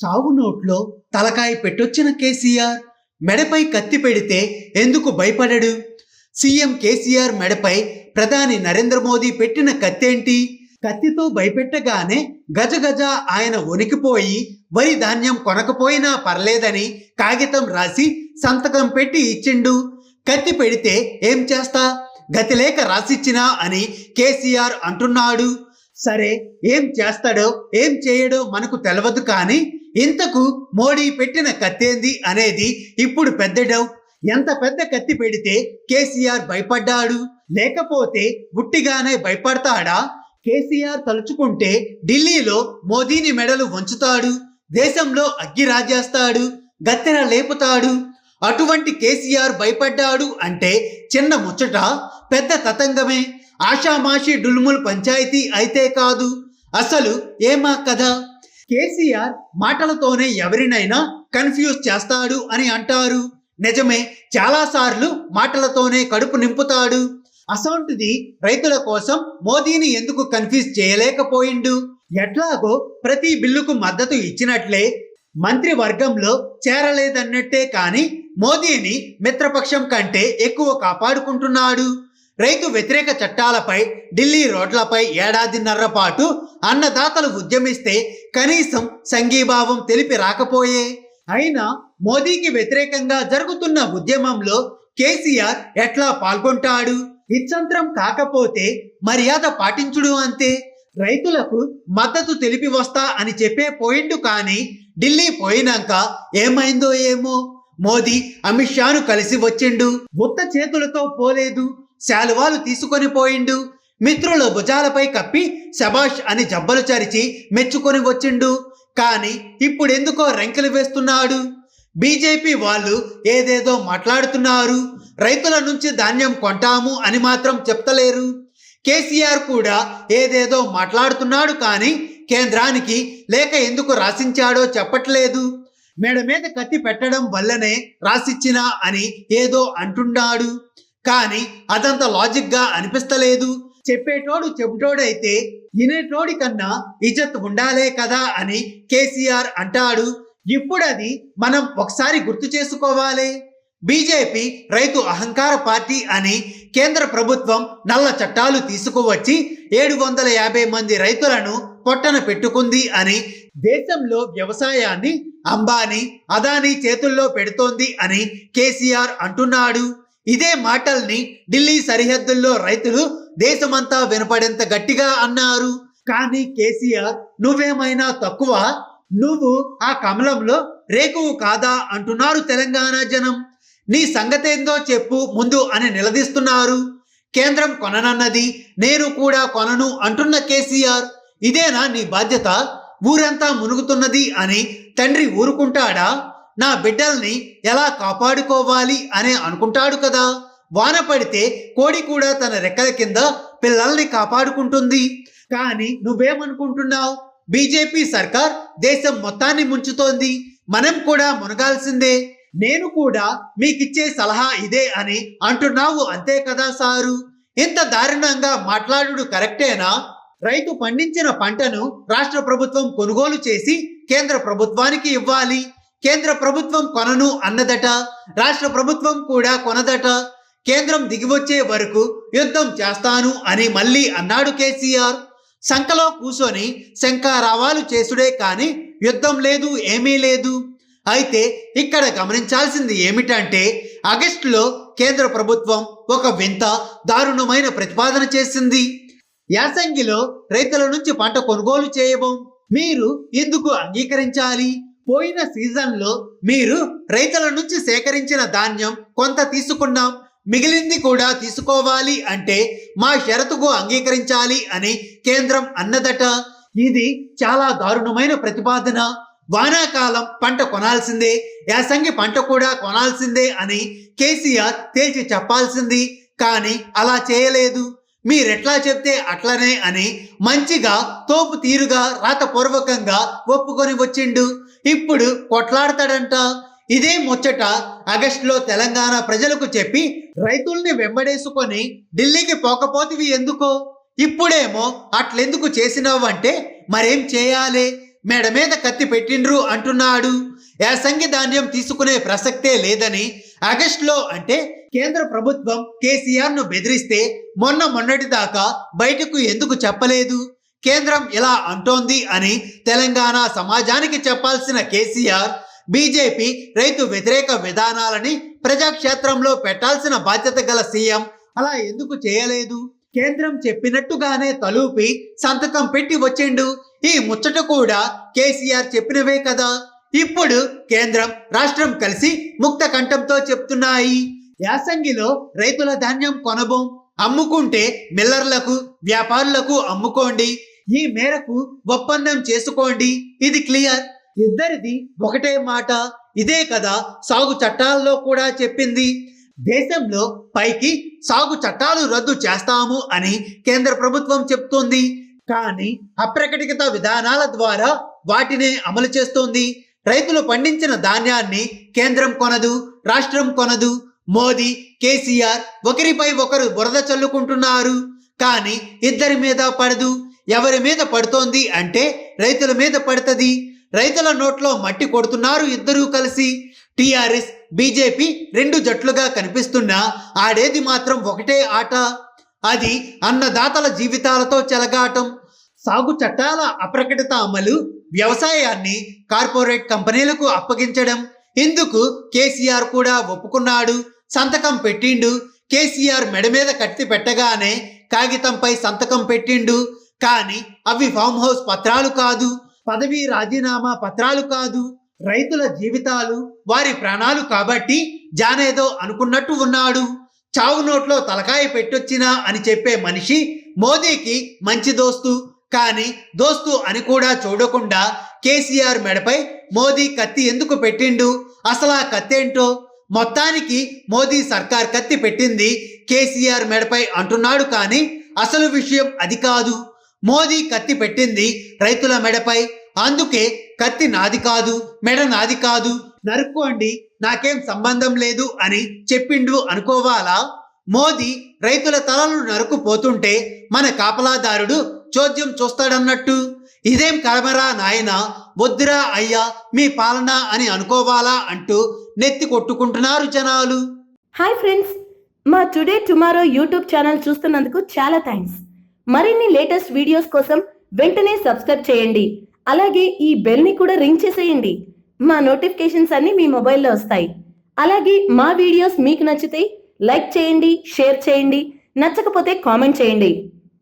చావు నోట్లో తలకాయ పెట్టొచ్చిన కేసీఆర్ మెడపై కత్తి పెడితే ఎందుకు భయపడడు? సీఎం కేసీఆర్ మెడపై ప్రధాని నరేంద్ర మోదీ పెట్టిన కత్తేంటి? కత్తితో భయపెట్టగానే గజగజ ఆయన వణికిపోయి వరి ధాన్యం కొనకపోయినా పర్లేదని కాగితం రాసి సంతకం పెట్టి ఇచ్చిండు. కత్తి పెడితే ఏం చేస్తా, గతిలేక రాసిచ్చినా అని కేసీఆర్ అంటున్నాడు. సరే, ఏం చేస్తాడో ఏం చేయడో మనకు తెలవదు, కానీ ఇంతకు మోడీ పెట్టిన కత్తేంది అనేది ఇప్పుడు పెద్ద డౌట్. ఎంత పెద్ద కత్తి పెడితే కేసీఆర్ భయపడ్డాడు, లేకపోతే ఉట్టిగానే భయపడతాడా? కేసీఆర్ తలుచుకుంటే ఢిల్లీలో మోదీని మెడలు వంచుతాడు, దేశంలో అగ్గి రాజేస్తాడు, గత్తెర లేపుతాడు. అటువంటి కేసీఆర్ భయపడ్డాడు అంటే చిన్న ముచ్చట, పెద్ద తతంగమే. ఆషామాషి డుల్ముల్ పంచాయతీ అయితే కాదు, అసలు ఏమా కథ. కేసీఆర్ మాటలతోనే ఎవరినైనా కన్ఫ్యూజ్ చేస్తాడు అని అంటారు. నిజమే, చాలాసార్లు మాటలతోనే కడుపు నింపుతాడు. అసొంటిది రైతుల కోసం మోదీని ఎందుకు కన్ఫ్యూజ్ చేయలేకపోయిండు? ఎట్లాగో ప్రతి బిల్లుకు మద్దతు ఇచ్చినట్లే మంత్రివర్గంలో చేరలేదన్నట్టే, కానీ మోదీని మిత్రపక్షం కంటే ఎక్కువ కాపాడుకుంటున్నాడు. రైతు వ్యతిరేక చట్టాలపై ఢిల్లీ రోడ్లపై ఏడాదిన్నర పాటు అన్నదాతలు ఉద్యమిస్తే కనీసం సంఘీభావం తెలిపి రాకపోయే. అయినా మోదీకి వ్యతిరేకంగా జరుగుతున్న ఉద్యమంలో కేసీఆర్ ఎట్లా పాల్గొంటాడు? ఇచ్చంత్రం కాకపోతే మర్యాద పాటించుడు అంతే. రైతులకు మద్దతు తెలిపి వస్తా అని చెప్పే పోయిండు, కానీ ఢిల్లీ పోయినాక ఏమైందో ఏమో. మోదీ అమిత్ షాను కలిసి వచ్చిండు, ఉత్త చేతులతో పోలేదు, శాలువాలు తీసుకొని పోయిండు, మిత్రుల భుజాలపై కప్పి శబాష్ అని జబ్బలు చరిచి మెచ్చుకొని వచ్చిండు. కానీ ఇప్పుడెందుకో రెంకలు వేస్తున్నాడు. బీజేపీ వాళ్ళు ఏదేదో మాట్లాడుతున్నారు, రైతుల నుంచి ధాన్యం కొంటాము అని మాత్రం చెప్తలేరు. కేసీఆర్ కూడా ఏదేదో మాట్లాడుతున్నాడు, కానీ కేంద్రానికి లేక ఎందుకు రాసించాడో చెప్పట్లేదు. మేడ మీద కత్తి పెట్టడం వల్లనే రాసిచ్చినా అని ఏదో అంటున్నాడు, కానీ అదంత లాజిక్గా అనిపిస్తలేదు. చెప్పేటోడు చెబుటోడైతే వినేటోడి కన్నా ఇజ్జత్ ఉండాలే కదా అని కేసీఆర్ అంటాడు. ఇప్పుడది మనం ఒకసారి గుర్తు చేసుకోవాలి. బీజేపీ రైతు అహంకార పార్టీ అని కేంద్ర ప్రభుత్వం నల్ల చట్టాలు తీసుకువచ్చి 750 మంది రైతులను పొట్టన పెట్టుకుంది అని, దేశంలో వ్యవసాయాన్ని అంబానీ అదానీ చేతుల్లో పెడుతోంది అని కేసీఆర్ అంటున్నాడు. ఇదే మాటల్ని ఢిల్లీ సరిహద్దుల్లో రైతులు దేశమంతా వినపడేంత గట్టిగా అన్నారు. కానీ కేసీఆర్ నువ్వేమైనా తక్కువ, నువ్వు ఆ కమలంలో రేకువు కాదా అంటున్నారు తెలంగాణ జనం. నీ సంగతేందో చెప్పు ముందు అని నిలదీస్తున్నారు. కేంద్రం కొననన్నది నేను కూడా కొనను అంటున్న కేసీఆర్, ఇదేనా నీ బాధ్యత? ఊరంతా మునుగుతున్నది అని తండ్రి ఊరుకుంటాడా? నా బిడ్డల్ని ఎలా కాపాడుకోవాలి అని అనుకుంటాడు కదా. వాన పడితే కోడి కూడా తన రెక్కల కింద పిల్లల్ని కాపాడుకుంటుంది. కానీ నువ్వేమనుకుంటున్నావు? బీజేపీ సర్కార్ దేశం మొత్తాన్ని ముంచుతోంది, మనం కూడా మునగాల్సిందే. నేను కూడా మీకిచ్చే సలహా ఇదే అని అంటున్నావు అంతే కదా సారు. ఇంత దారుణంగా మాట్లాడుడు కరెక్టేనా? రైతు పండించిన పంటను రాష్ట్ర ప్రభుత్వం కొనుగోలు చేసి కేంద్ర ప్రభుత్వానికి ఇవ్వాలి. కేంద్ర ప్రభుత్వం కొనను అన్నదట, రాష్ట్ర ప్రభుత్వం కూడా కొనదట. కేంద్రం దిగివచ్చే వరకు యుద్ధం చేస్తాను అని మళ్ళీ అన్నాడు కేసీఆర్. సంకలో కూసొని శంఖారావాలు చేసుడే కానీ యుద్ధం లేదు, ఏమీ లేదు. అయితే ఇక్కడ గమనించాల్సింది ఏమిటంటే, ఆగస్టులో కేంద్ర ప్రభుత్వం ఒక వింత దారుణమైన ప్రతిపాదన చేసింది. యాసంగిలో రైతుల నుంచి పంట కొనుగోలు చేయబోం, మీరు ఎందుకు అంగీకరించాలి? పోయిన సీజన్లో మీరు రైతుల నుంచి సేకరించిన ధాన్యం కొంత తీసుకున్నాం, మిగిలింది కూడా తీసుకోవాలి అంటే మా షరతుకు అంగీకరించాలి అని కేంద్రం అన్నదట. ఇది చాలా దారుణమైన ప్రతిపాదన. వానాకాలం పంట కొనాల్సిందే, యాసంగి పంట కూడా కొనాల్సిందే అని కేసీఆర్ తేల్చి చెప్పాల్సింది, కానీ అలా చేయలేదు. మీరెట్లా చెప్తే అట్లనే అని మంచిగా తోపు తీరుగా రాతపూర్వకంగా ఒప్పుకొని వచ్చిండు. ఇప్పుడు కొట్లాడతాడంట. ఇదే ముచ్చట ఆగస్టులో తెలంగాణ ప్రజలకు చెప్పి రైతుల్ని వెంబడేసుకొని ఢిల్లీకి పోకపోతివి ఎందుకో? ఇప్పుడేమో అట్లెందుకు చేసినావు అంటే మరేం చేయాలి? మెడ మీద కత్తి పెట్టిండ్రు అంటున్నాడు. యాసంగి ధాన్యం తీసుకునే ప్రసక్తే లేదని ఆగస్టులో అంటే కేంద్ర ప్రభుత్వం కేసీఆర్ ను బెదిరిస్తే మొన్నటి దాకా బయటకు ఎందుకు చెప్పలేదు? కేంద్రం ఇలా అంటోంది అని తెలంగాణ సమాజానికి చెప్పాల్సిన కేసీఆర్ బీజేపీ రైతు వ్యతిరేక విధానాలని ప్రజాక్షేత్రంలో పెట్టాల్సిన బాధ్యత గల సీఎం అలా ఎందుకు చేయలేదు? కేంద్రం చెప్పినట్టుగానే తలూపి సంతకం పెట్టి వచ్చిండు. ఈ ముచ్చట కూడా కేసీఆర్ చెప్పినవే కదా. ఇప్పుడు కేంద్రం రాష్ట్రం కలిసి ముక్త కంఠంతో చెప్తున్నాయి, యాసంగిలో రైతుల ధాన్యం కొనబోం, అమ్ముకుంటే మిల్లర్లకు వ్యాపారులకు అమ్ముకోండి, ఈ మేరకు ఒప్పందం చేసుకోండి. ఇది క్లియర్. ఇద్దరిది ఒకటే మాట. ఇదే కదా సాగు చట్టాల్లో కూడా చెప్పింది. దేశంలో పైకి సాగు చట్టాలు రద్దు చేస్తాము అని కేంద్ర ప్రభుత్వం చెప్తోంది, కానీ అప్రకటిత విధానాల ద్వారా వాటినే అమలు చేస్తోంది. రైతులు పండించిన ధాన్యాన్ని కేంద్రం కొనదు, రాష్ట్రం కొనదు. మోదీ కేసీఆర్ ఒకరిపై ఒకరు బురద చల్లుకుంటున్నారు, కానీ ఇద్దరి మీద పడదు. ఎవరి మీద పడుతోంది అంటే రైతుల మీద పడుతుంది. రైతుల నోట్లో మట్టి కొడుతున్నారు ఇద్దరూ కలిసి. టిఆర్ఎస్ బీజేపీ రెండు జట్లుగా కనిపిస్తున్నా ఆడేది మాత్రం ఒకటే ఆట. అది అన్నదాతల జీవితాలతో చెలగాటం. సాగు చట్టాల అప్రకటిత అమలు, వ్యవసాయాన్ని కార్పొరేట్ కంపెనీలకు అప్పగించడం. ఇందుకు కేసీఆర్ కూడా ఒప్పుకున్నాడు, సంతకం పెట్టిండు. కేసీఆర్ మెడ మీద కత్తి పెట్టగానే కాగితంపై సంతకం పెట్టిండు. కానీ అవి ఫామ్ హౌస్ పత్రాలు కాదు, పదవీ రాజీనామా పత్రాలు కాదు. రైతుల జీవితాలు, వారి ప్రాణాలు కాబట్టి జానేదో అనుకున్నట్టు ఉన్నాడు. చావు నోట్లో తలకాయ పెట్టొచ్చినా అని చెప్పే మనిషి మోదీకి మంచి దోస్తు. కానీ దోస్తు అని కూడా చూడకుండా కేసీఆర్ మెడపై మోదీ కత్తి ఎందుకు పెట్టిండు? అసలు ఆ కత్తేంటో? మొత్తానికి మోదీ సర్కార్ కత్తి పెట్టింది కేసీఆర్ మెడపై అంటున్నాడు, కానీ అసలు విషయం అది కాదు. మోదీ కత్తి పెట్టింది రైతుల మెడపై. అందుకే కత్తి నాది కాదు, మెడ నాది కాదు, నరుక్కోండి, నాకేం సంబంధం లేదు అని చెప్పిండు అనుకోవాలా? మోదీ రైతుల తలలు నరుకుపోతుంటే మన కాపలాదారుడు చోద్యం చూస్తాడన్నట్టు. ఇదేం కలమరా నాయన, వద్దురా అయ్యా మీ పాలన అని అనుకోవాలా అంటూ నెత్తి కొట్టుకుంటున్నారు జనాలు. హాయ్ ఫ్రెండ్స్, మా టుడే టుమారో యూట్యూబ్ ఛానల్ చూస్తున్నందుకు చాలా థ్యాంక్స్. మరిన్ని లేటెస్ట్ వీడియోస్ కోసం వెంటనే సబ్స్క్రైబ్ చేయండి. అలాగే ఈ బెల్ ని కూడా రింగ్ చేసేయండి. మా నోటిఫికేషన్స్ అన్ని మీ మొబైల్లో వస్తాయి. అలాగే మా వీడియోస్ మీకు నచ్చితే లైక్ చేయండి, షేర్ చేయండి, నచ్చకపోతే కామెంట్ చేయండి.